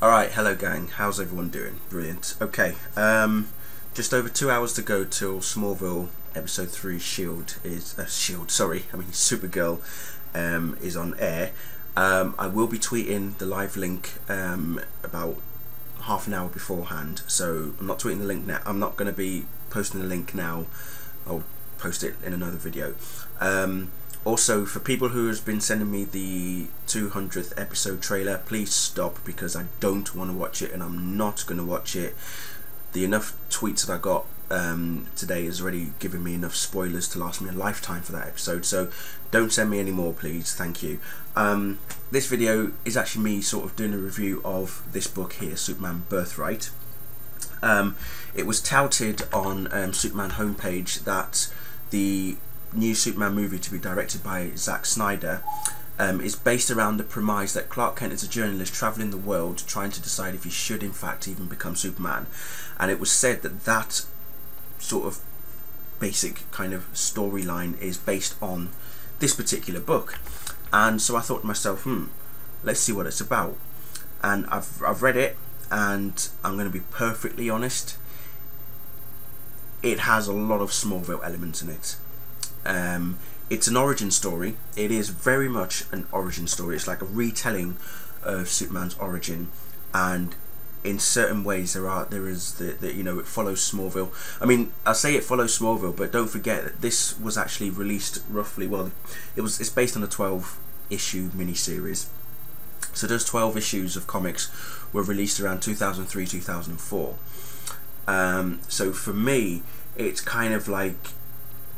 Alright, hello gang, how's everyone doing? Brilliant. Okay, just over 2 hours to go till Smallville episode 3 Supergirl is on air. I will be tweeting the live link about half an hour beforehand, so I'm not tweeting the link now. I'm not going to be posting the link now. I'll post it in another video. Also, for people who has been sending me the 200th episode trailer, please stop, because I don't want to watch it and I'm not going to watch it. The enough tweets that I got today has already given me enough spoilers to last me a lifetime for that episode, so don't send me any more, please. Thank you. This video is actually me sort of doing a review of this book here, Superman Birthright. It was touted on Superman homepage that the new Superman movie, to be directed by Zack Snyder, is based around the premise that Clark Kent is a journalist travelling the world trying to decide if he should in fact even become Superman. And it was said that that sort of basic kind of storyline is based on this particular book. And so I thought to myself, let's see what it's about. And I've read it, and I'm going to be perfectly honest, it has a lot of Smallville elements in it. It's an origin story. It is very much an origin story. It's like a retelling of Superman's origin, and in certain ways it follows Smallville. I mean, I say it follows Smallville, but don't forget that this was actually released roughly, it's based on a 12-issue miniseries. So those 12 issues of comics were released around 2003, 2004. So for me, it's kind of like,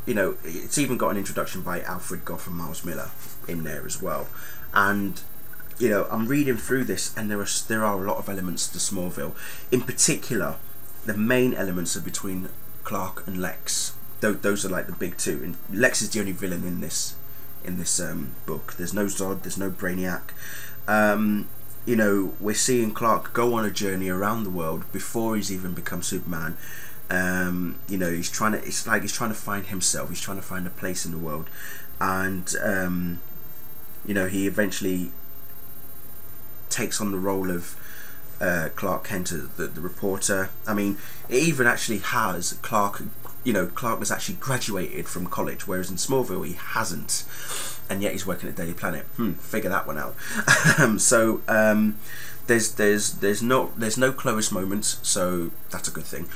it's even got an introduction by Alfred Gough and Miles Miller in there as well. And I'm reading through this, and there are a lot of elements to Smallville. In particular, the main elements are between Clark and Lex. Those are like the big two. And Lex is the only villain in this book. There's no Zod. There's no Brainiac. We're seeing Clark go on a journey around the world before he's even become Superman. He's trying to find himself. He's trying to find a place in the world, and he eventually takes on the role of Clark Kent, the reporter. I mean, it even actually has Clark. Clark has actually graduated from college, whereas in Smallville he hasn't, and yet he's working at Daily Planet. Figure that one out. There's no Clovis moments, so that's a good thing.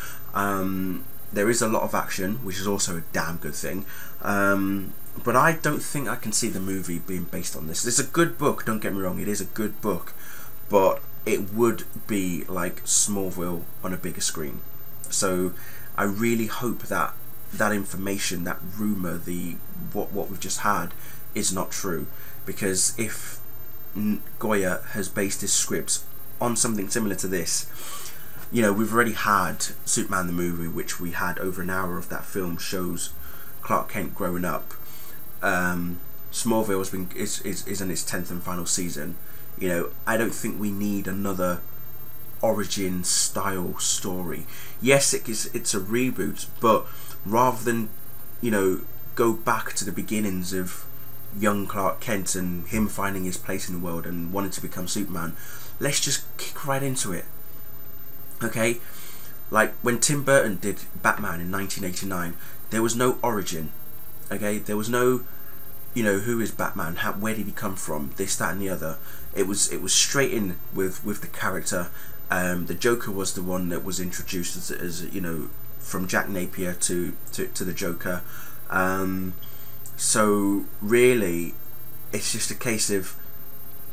There is a lot of action, which is also a damn good thing. But I don't think I can see the movie being based on this. It's a good book, don't get me wrong, it is a good book, but it would be like Smallville on a bigger screen. So I really hope that that information, that rumour, what we've just had is not true, because if Goya has based his script on something similar to this, we've already had Superman the movie, which we had over an hour of that film shows Clark Kent growing up. Smallville is in its 10th and final season. I don't think we need another origin style story. Yes, it's a reboot, but rather than go back to the beginnings of young Clark Kent and him finding his place in the world and wanting to become Superman, let's just kick right into it. Okay, like when Tim Burton did Batman in 1989, there was no origin. Okay, there was no, who is Batman? Where did he come from? This, that, and the other. It was straight in with the character. The Joker was the one that was introduced as from Jack Napier to the Joker. So really, it's just a case of,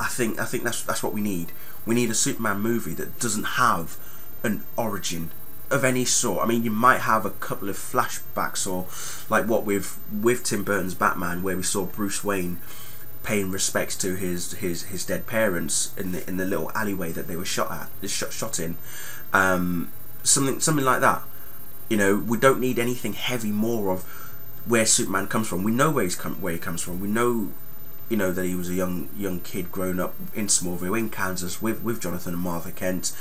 I think that's what we need. We need a Superman movie that doesn't have an origin of any sort. I mean, you might have a couple of flashbacks, or like what with Tim Burton's Batman, where we saw Bruce Wayne paying respects to his dead parents in the little alleyway that they were shot in. Something like that. We don't need anything heavy more of where Superman comes from. We know where he comes from. We know that he was a young kid growing up in Smallville, in Kansas, with Jonathan and Martha Kent.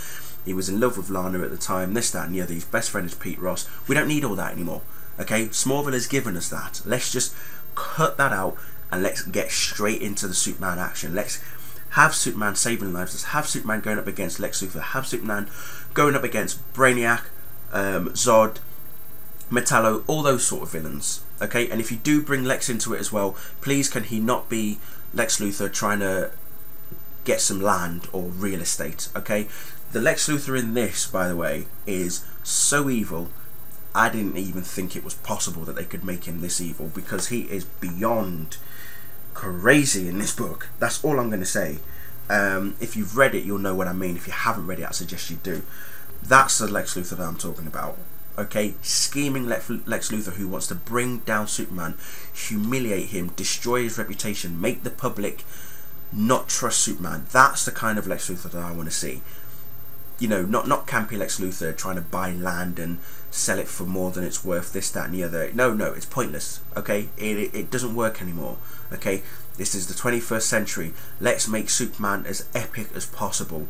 He was in love with Lana at the time, this, that, and the other. His best friend is Pete Ross. We don't need all that anymore. Okay, Smallville has given us that. Let's just cut that out and let's get straight into the Superman action. Let's Have Superman saving lives. Have Superman going up against Lex Luthor. Have Superman going up against Brainiac, Zod, Metallo, all those sort of villains. Okay, and if you do bring Lex into it as well, please can he not be Lex Luthor trying to get some land or real estate. Okay, the Lex Luthor in this, by the way, is so evil. I didn't even think it was possible that they could make him this evil, because he is beyond crazy in this book. That's all I'm going to say. If you've read it, you'll know what I mean. If you haven't read it, I suggest you do. That's the Lex Luthor that I'm talking about. Okay, scheming Lex Luthor who wants to bring down Superman, humiliate him, destroy his reputation, make the public not trust Superman. That's the kind of Lex Luthor that I want to see. You know, not campy Lex Luthor trying to buy land and sell it for more than it's worth, this, that and the other. No, it's pointless. Okay, it doesn't work anymore. Okay, this is the 21st century. Let's make Superman as epic as possible.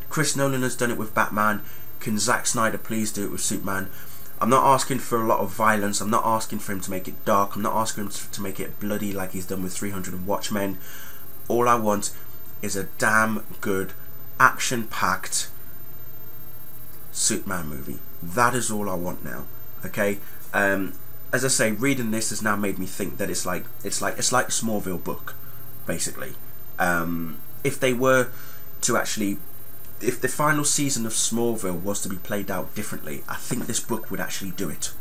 Chris Nolan has done it with Batman. Can Zack Snyder please do it with Superman? I'm not asking for a lot of violence. I'm not asking for him to make it dark. I'm not asking him to make it bloody like he's done with 300 and Watchmen. All I want is a damn good, action-packed Superman movie. That is all I want now. Okay. As I say, reading this has now made me think that it's like a Smallville book, basically. If they were to actually, if the final season of Smallville was to be played out differently, I think this book would actually do it.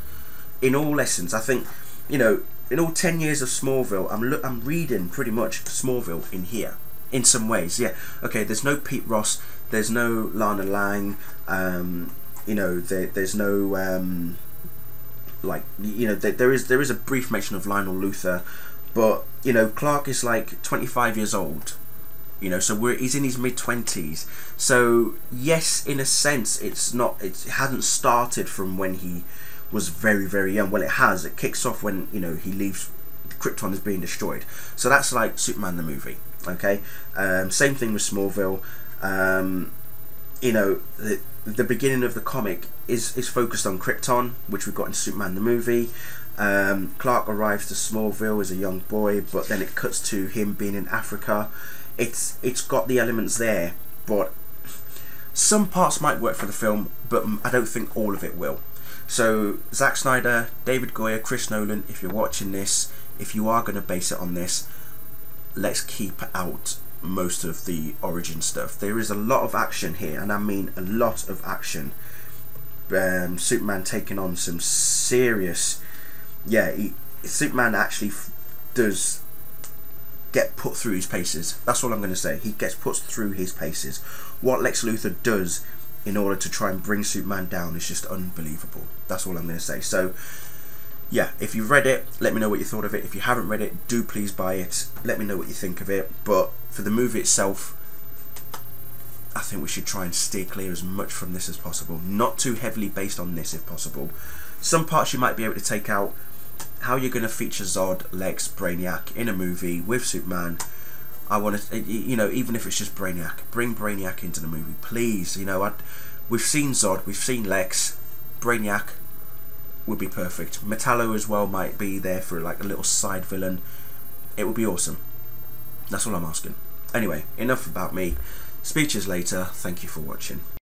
In all essence, I think, you know, in all 10 years of Smallville, I'm reading pretty much Smallville in here, in some ways. Yeah, okay, there's no Pete Ross, there's no Lana Lang, you know, there's no, like, you know, there is a brief mention of Lionel Luthor, but, you know, Clark is like 25 years old. You know, so he's in his mid-20s. So yes, in a sense, it hasn't started from when he was very, very young. Well, it has. It kicks off when, you know, he leaves, Krypton is being destroyed. So that's like Superman the movie. Okay, same thing with Smallville. You know, the beginning of the comic is focused on Krypton, which we've got in Superman the movie. Clark arrives to Smallville as a young boy, but then it cuts to him being in Africa. It's got the elements there, but some parts might work for the film, but I don't think all of it will. So Zack Snyder, David Goyer, Chris Nolan, if you're watching this, if you are going to base it on this, let's keep out most of the origin stuff. There is a lot of action here, and I mean a lot of action. Superman taking on some serious, Superman actually does get put through his paces. That's all I'm going to say. He gets put through his paces. What Lex Luthor does in order to try and bring Superman down is just unbelievable. That's all I'm going to say. So yeah, if you've read it, let me know what you thought of it. If you haven't read it, do please buy it. Let me know what you think of it. But for the movie itself, I think we should try and steer clear as much from this as possible. Not too heavily based on this if possible. Some parts you might be able to take out. How you're going to feature Zod, Lex, Brainiac in a movie with Superman, I want to, you know, even if it's just Brainiac, bring Brainiac into the movie, please. You know, we've seen Zod, we've seen Lex, Brainiac would be perfect. Metallo as well might be there for like a little side villain. It would be awesome. That's all I'm asking. Anyway, enough about me. Speeches later. Thank you for watching.